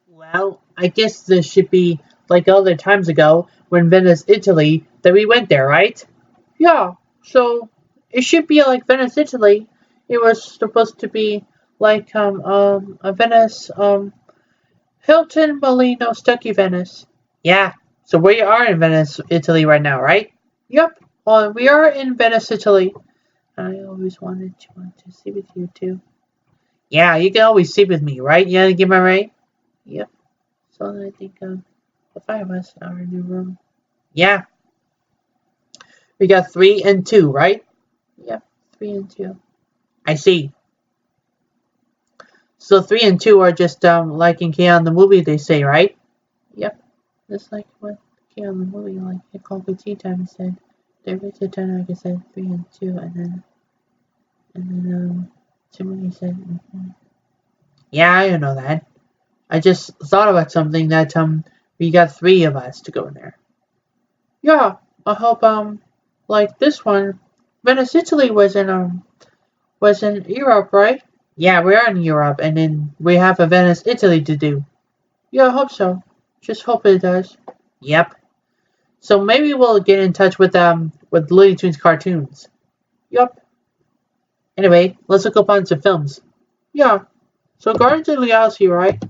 Well, I guess this should be like other times ago when Venice, Italy, that we went there, right? Yeah, so it should be like Venice, Italy. It was supposed to be like a Venice Hilton Molino Stucky Venice. Yeah, so we are in Venice, Italy right now, right? Yep. Well, we are in Venice, Italy. I always want to see with you too. Yeah, you can always see with me, right? You get my right? Yep. So I think the five of us are in the room. Yeah, we got three and two, right? Yep, three and two. I see. So three and two are just like in K on the movie they say, right? Yep. Just like what K on the movie, like it called tea time said. There is a time like I said three and two and then somebody said yeah, I know that. I just thought about something that we got three of us to go in there. Yeah, I hope like this one Venice Italy was in Europe, right? Yeah, we are in Europe, and then we have a Venice, Italy to do. Yeah, I hope so. Just hope it does. Yep. So maybe we'll get in touch with Looney Tunes cartoons. Yep. Anyway, let's look up on some films. Yeah. So Guardians of the Galaxy, right?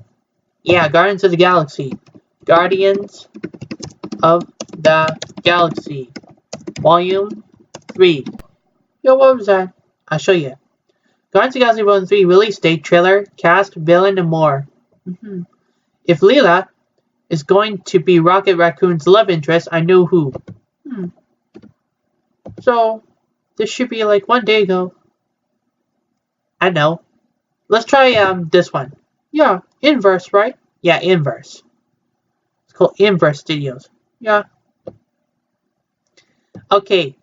Yeah, Guardians of the Galaxy. Guardians of the Galaxy. Volume 3. Yo, what was that? I'll show you. Guardians of the Galaxy Volume 3 release date, trailer, cast, villain, and more. If Leela is going to be Rocket Raccoon's love interest, I know who. So, this should be like one day ago. I know. Let's try this one. Yeah, Inverse, right? Yeah, Inverse. It's called Inverse Studios. Yeah. Okay.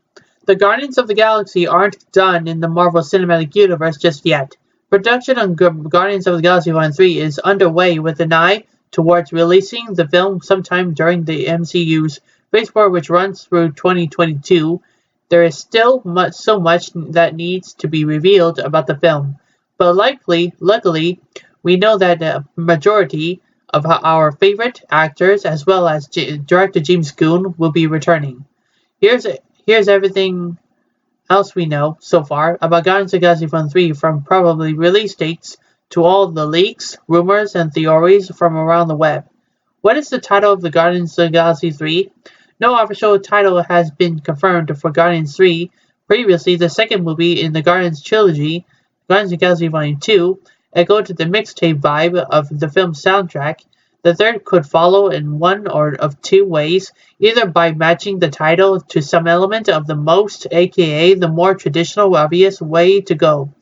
The Guardians of the Galaxy aren't done in the Marvel Cinematic Universe just yet. Production on Guardians of the Galaxy Volume 3 is underway with an eye towards releasing the film sometime during the MCU's Phase 4, which runs through 2022. There is still so much that needs to be revealed about the film, but luckily, we know that the majority of our favorite actors, as well as director James Gunn, will be returning. Here's everything else we know so far about Guardians of the Galaxy Volume 3, from probably release dates to all the leaks, rumors, and theories from around the web. What is the title of the Guardians of the Galaxy 3? No official title has been confirmed for Guardians 3. Previously, the second movie in the Guardians trilogy, Guardians of the Galaxy Volume 2, echoed the mixtape vibe of the film's soundtrack. The third could follow in one or of two ways, either by matching the title to some element of the most, aka the more traditional obvious way to go,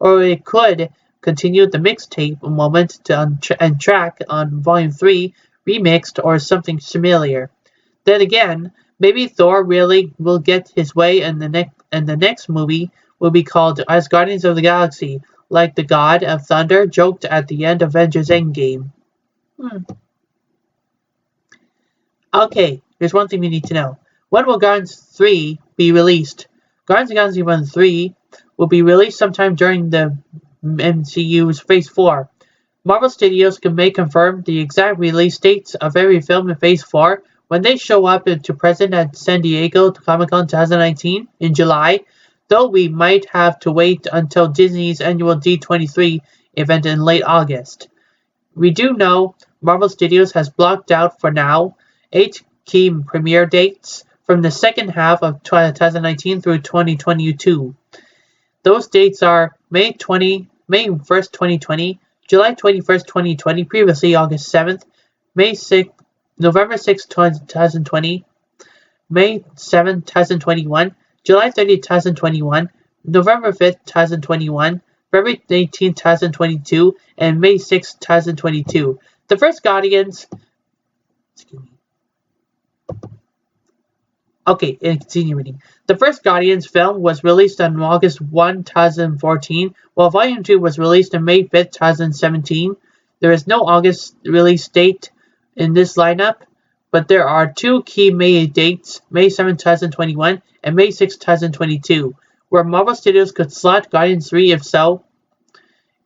or it could continue the mixtape moment and track on Volume 3, remixed or something similar. Then again, maybe Thor really will get his way and the next movie will be called as Guardians of the Galaxy, like the God of Thunder joked at the end of Avengers Endgame. Okay, here's one thing we need to know. When will Guardians 3 be released? Guardians of the Galaxy Volume 3 will be released sometime during the MCU's Phase 4. Marvel Studios may confirm the exact release dates of every film in Phase 4 when they show up to present at San Diego Comic-Con 2019 in July, though we might have to wait until Disney's annual D23 event in late August. We do know Marvel Studios has blocked out for now 8 key premiere dates from the second half of 2019 through 2022. Those dates are May 1st, 2020, July 21st, 2020, previously August 7th, November 6th, 2020, May 7th, 2021, July 30th, 2021, November 5th, 2021, February 18th, 2022, and May 6th, 2022. The first Guardians... Excuse me. Okay, and continue reading. The first Guardians film was released on August 1, 2014, while Volume 2 was released on May 5, 2017. There is no August release date in this lineup, but there are two key May dates, May 7, 2021 and May 6, 2022, where Marvel Studios could slot Guardians 3 if so.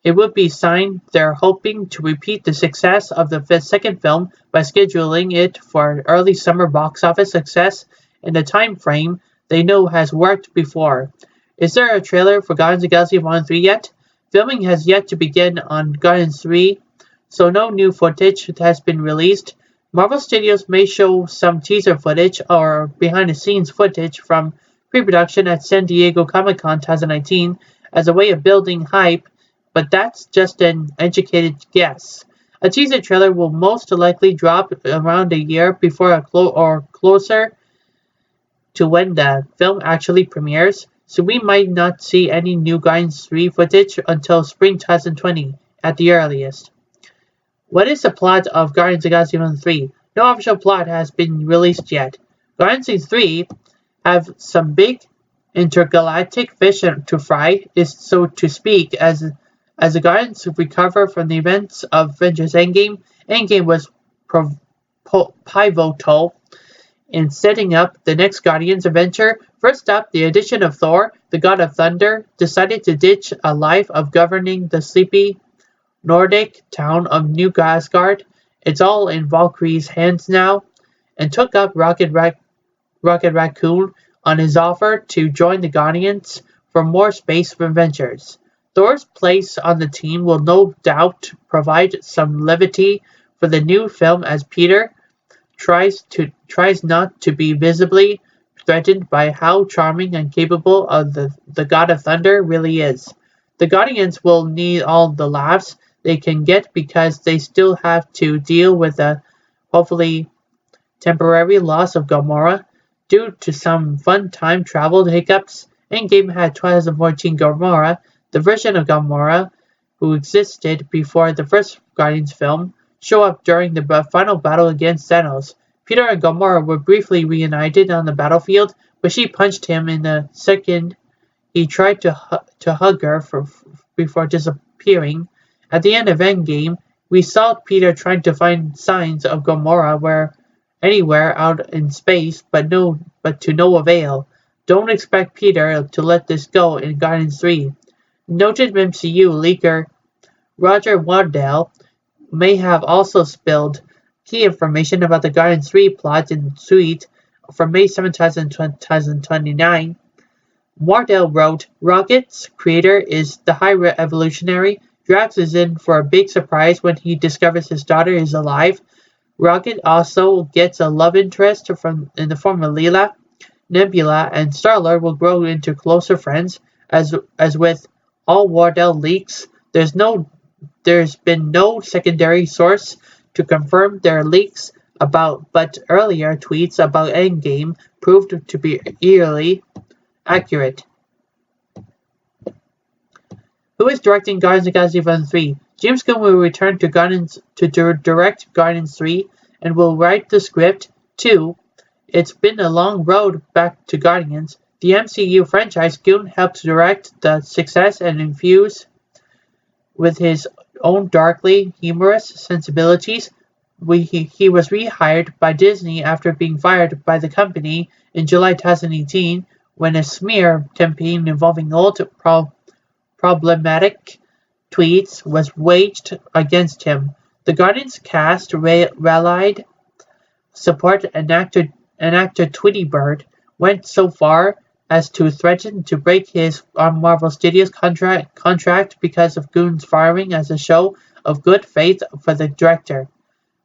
It would be a sign they're hoping to repeat the success of the second film by scheduling it for early summer box office success in a time frame they know has worked before. Is there a trailer for Guardians of the Galaxy Vol. 3 yet? Filming has yet to begin on Guardians 3, so no new footage has been released. Marvel Studios may show some teaser footage or behind-the-scenes footage from pre-production at San Diego Comic-Con 2019 as a way of building hype, but that's just an educated guess. A teaser trailer will most likely drop around a year before or closer to when the film actually premieres, so we might not see any new Guardians 3 footage until spring 2020 at the earliest. What is the plot of Guardians of the Galaxy Vol. 3? No official plot has been released yet. Guardians 3 have some big intergalactic fish to fry, is so to speak, as the Guardians recover from the events of Avengers Endgame. Endgame was pivotal in setting up the next Guardians adventure. First up, the addition of Thor, the god of thunder, decided to ditch a life of governing the sleepy Nordic town of New Asgard. It's all in Valkyrie's hands now, and took up Rocket Raccoon on his offer to join the Guardians for more space adventures. Thor's place on the team will no doubt provide some levity for the new film as Peter tries not to be visibly threatened by how charming and capable of the God of Thunder really is. The Guardians will need all the laughs they can get because they still have to deal with the hopefully temporary loss of Gamora due to some fun time travel hiccups. Endgame had 2014 Gamora, the version of Gamora who existed before the first Guardians film, show up during the final battle against Thanos. Peter and Gamora were briefly reunited on the battlefield, but she punched him in the second he tried to hug her before disappearing. At the end of Endgame, we saw Peter trying to find signs of Gamora anywhere out in space, but to no avail. Don't expect Peter to let this go in Guardians 3. Noted MCU leaker Roger Waddell may have also spilled key information about the Guardians 3 plot in tweet from May 7, 2029. Wardell wrote, Rocket's creator is the High Evolutionary. Drax is in for a big surprise when he discovers his daughter is alive. Rocket also gets a love interest in the form of Leela. Nebula and Star-Lord will grow into closer friends. As with all Wardell leaks, there's been no secondary source to confirm their leaks but earlier tweets about Endgame proved to be eerily accurate. Who is directing Guardians of the Galaxy Vol. 3? James Gunn will return to direct Guardians 3 and will write the script, too. It's been a long road back to Guardians. The MCU franchise Gunn helped direct the success and infuse with his own darkly humorous sensibilities. He was rehired by Disney after being fired by the company in July 2018 when a smear campaign involving old problematic tweets was waged against him. The Guardians cast rallied support, and actor Tweety Bird went so far as to threaten to break his Marvel Studios contract because of Gunn's firing as a show of good faith for the director.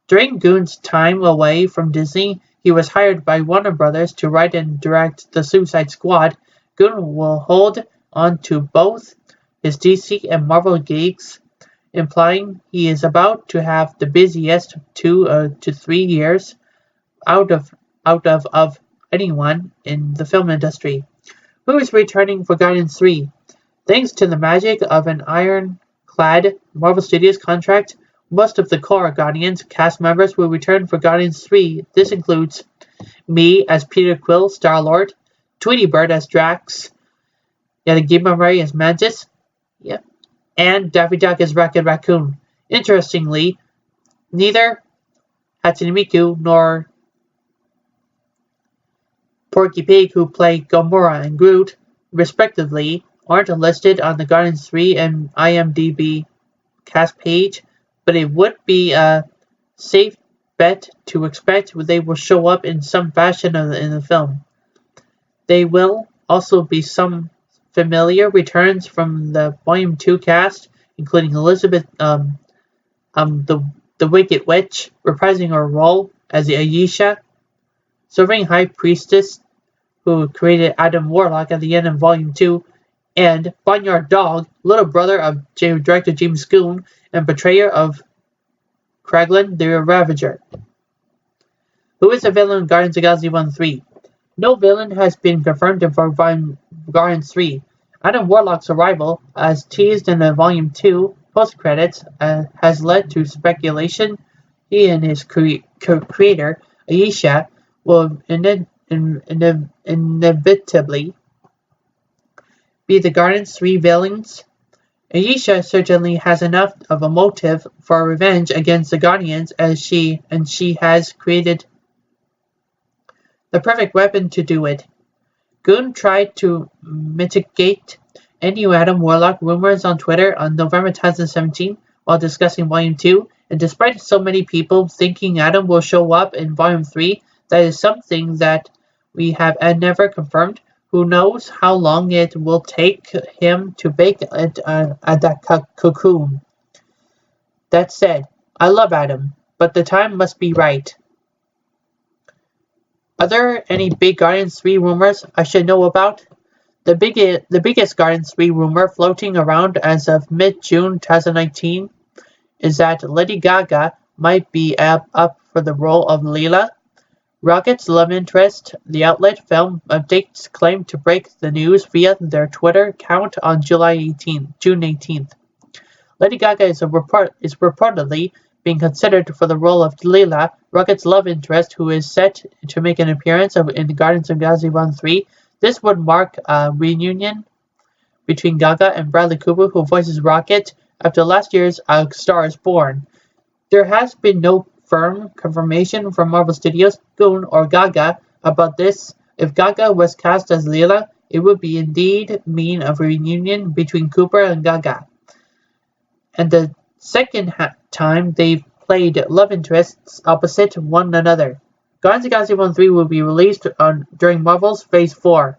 During Gunn's time away from Disney, he was hired by Warner Brothers to write and direct The Suicide Squad. Gunn will hold on to both his DC and Marvel gigs, implying he is about to have the busiest 2 to 3 years out of anyone in the film industry. Who is returning for Guardians 3? Thanks to the magic of an ironclad Marvel Studios contract, most of the core Guardians cast members will return for Guardians 3. This includes me as Peter Quill, Star-Lord, Tweety Bird as Drax, Yagima Ray as Mantis, and Daffy Duck as Rocket Raccoon. Interestingly, neither Hatsune Miku nor Porky Pig, who play Gamora and Groot, respectively, aren't listed on the Guardians 3 and IMDb cast page, but it would be a safe bet to expect they will show up in some fashion in the film. There will also be some familiar returns from the Volume 2 cast, including Elizabeth, the Wicked Witch, reprising her role as Aisha, serving High Priestess, who created Adam Warlock at the end of Volume 2, and Barnyard Dog, little brother of director James Gunn and betrayer of Kraglin the Ravager. Who is the villain in Guardians of the Galaxy Volume 3? No villain has been confirmed for Guardians 3. Adam Warlock's arrival, as teased in the Volume 2 post-credits, has led to speculation he and his creator, Aisha, will inevitably be the Guardians 3 villains. Aisha certainly has enough of a motive for revenge against the Guardians as she has created the perfect weapon to do it. Gunn tried to mitigate any Adam Warlock rumors on Twitter on November 2017 while discussing Volume 2, and despite so many people thinking Adam will show up in Volume 3, that is something that we have never confirmed. Who knows how long it will take him to bake at that cocoon. That said, I love Adam, but the time must be right. Are there any big Guardians 3 rumors I should know about? The biggest Guardians 3 rumor floating around as of mid-June 2019 is that Lady Gaga might be up for the role of Leela. Rocket's love interest, the outlet Film Updates, claimed to break the news via their Twitter account on June 18th. Lady Gaga is reportedly being considered for the role of Leela, Rocket's love interest, who is set to make an appearance in Guardians of the Galaxy Volume 3. This would mark a reunion between Gaga and Bradley Cooper, who voices Rocket, after last year's A Star is Born. There has been no firm confirmation from Marvel Studios, Gunn, or Gaga about this. If Gaga was cast as Leela, it would be indeed mean a reunion between Cooper and Gaga, and the second time they've played love interests opposite one another. Guardians of the Galaxy Volume 3 will be released during Marvel's Phase 4.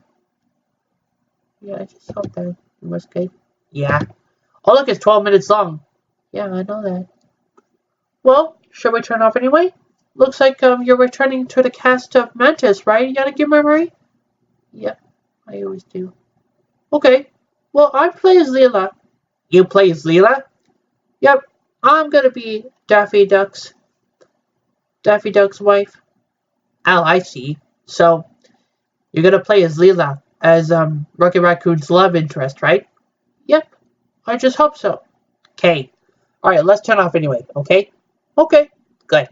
Yeah, I just saw that. You must get. Yeah. Oh, look, it's 12 minutes long. Yeah, I know that. Well, shall we turn off anyway? Looks like you're returning to the cast of Mantis, right? You got a good memory? Yep, I always do. Okay. Well, I play as Leela. You play as Leela? Yep, I'm gonna be Daffy Duck's wife. Oh, I see. So, you're gonna play as Leela, as Rocket Raccoon's love interest, right? Yep, I just hope so. Okay. Alright, let's turn off anyway, okay? Okay, good.